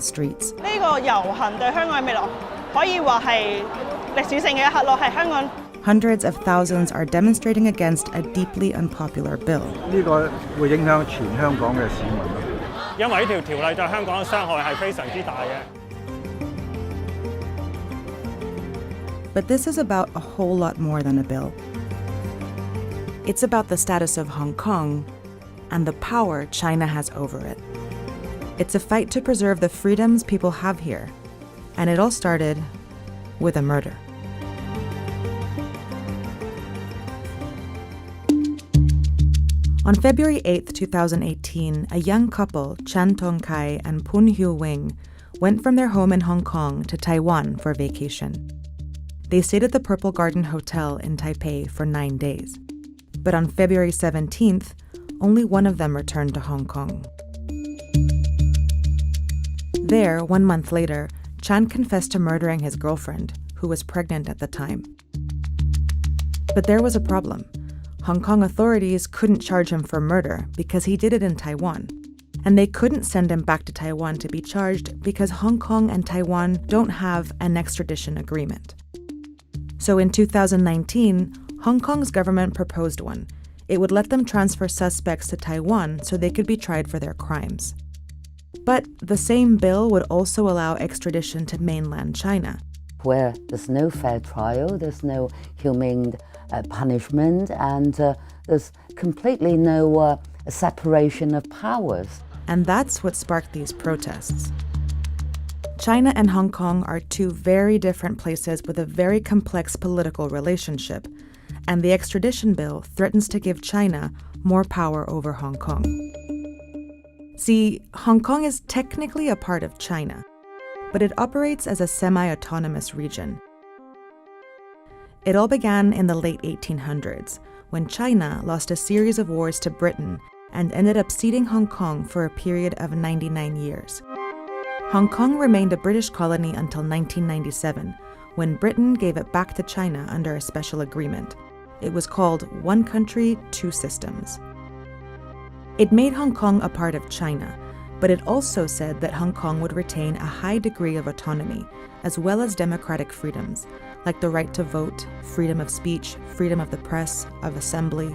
streets. 呢個遊行對香港嘅未來可以話係歷史性嘅一刻咯，係香港。Hundreds of thousands are demonstrating against a deeply unpopular bill. 呢個會影響全香港嘅市民咯。因為呢條條例對香港嘅傷害係非常之大嘅。But this is about a whole lot more than a bill. It's about the status of Hong Kong and the power China has over it. It's a fight to preserve the freedoms people have here, and it all started with a murder. On February 8, 2018, a young couple, Chan Tong-kai and Poon Hyo-wing, went from their home in Hong Kong to Taiwan for vacation. They stayed at the Purple Garden Hotel in Taipei for 9 days. But on February 17th, only one of them returned to Hong Kong. There, 1 month later, Chan confessed to murdering his girlfriend, who was pregnant at the time. But there was a problem. Hong Kong authorities couldn't charge him for murder because he did it in Taiwan. And they couldn't send him back to Taiwan to be charged because Hong Kong and Taiwan don't have an extradition agreement. So in 2019, Hong Kong's government proposed one. It would let them transfer suspects to Taiwan so they could be tried for their crimes. But the same bill would also allow extradition to mainland China, where there's no fair trial, there's no humane punishment, and there's completely no separation of powers. And that's what sparked these protests. China and Hong Kong are two very different places with a very complex political relationship, and the extradition bill threatens to give China more power over Hong Kong. See, Hong Kong is technically a part of China, but it operates as a semi-autonomous region. It all began in the late 1800s, when China lost a series of wars to Britain and ended up ceding Hong Kong for a period of 99 years. Hong Kong remained a British colony until 1997, when Britain gave it back to China under a special agreement. It was called One Country, Two Systems. It made Hong Kong a part of China, but it also said that Hong Kong would retain a high degree of autonomy, as well as democratic freedoms, like the right to vote, freedom of speech, freedom of the press, of assembly.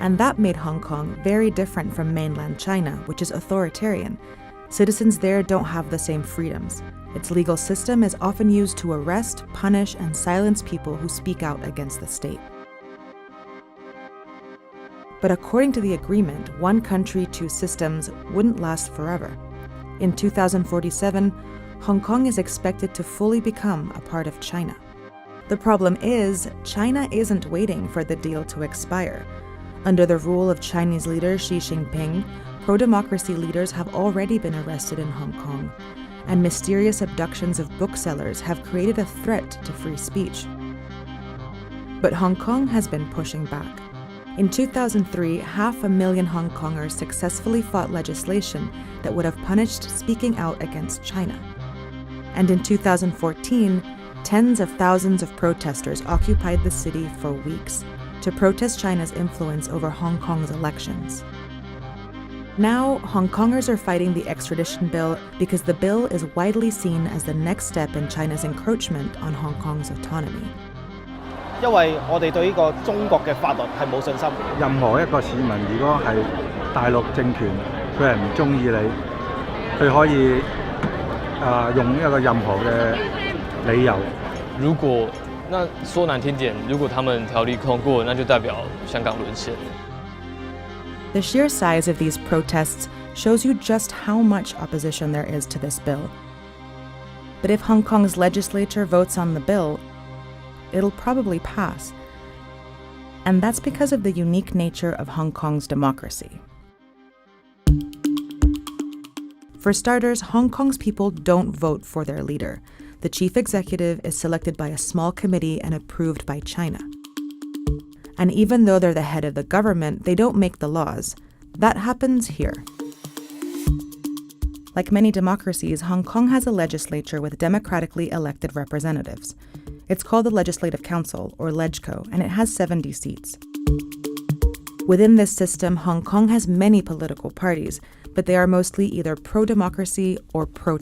And that made Hong Kong very different from mainland China, which is authoritarian. Citizens there don't have the same freedoms. Its legal system is often used to arrest, punish, and silence people who speak out against the state. But according to the agreement, One Country, Two Systems wouldn't last forever. In 2047, Hong Kong is expected to fully become a part of China. The problem is, China isn't waiting for the deal to expire. Under the rule of Chinese leader Xi Jinping, pro-democracy leaders have already been arrested in Hong Kong, and mysterious abductions of booksellers have created a threat to free speech. But Hong Kong has been pushing back. In 2003, 500,000 Hong Kongers successfully fought legislation that would have punished speaking out against China. And in 2014, tens of thousands of protesters occupied the city for weeks to protest China's influence over Hong Kong's elections. Now, Hong Kongers are fighting the extradition bill because the bill is widely seen as the next step in China's encroachment on Hong Kong's autonomy. 因為我哋對呢個中國嘅法律係冇信心。任何一個市民，如果係大陸政權，佢係唔中意你，佢可以用一個任何嘅理由。如果那說難聽點，如果他們條例通過，那就代表香港淪陷。The sheer size of these protests shows you just how much opposition there is to this bill. But if Hong Kong's legislature votes on the bill, it'll probably pass. And that's because of the unique nature of Hong Kong's democracy. For starters, Hong Kong's people don't vote for their leader. The chief executive is selected by a small committee and approved by China. And even though they're the head of the government, they don't make the laws. That happens here. Like many democracies, Hong Kong has a legislature with democratically elected representatives. It's called the Legislative Council, or LegCo, and it has 70 seats. Within this system, Hong Kong has many political parties, but they are mostly either pro-democracy or pro-China.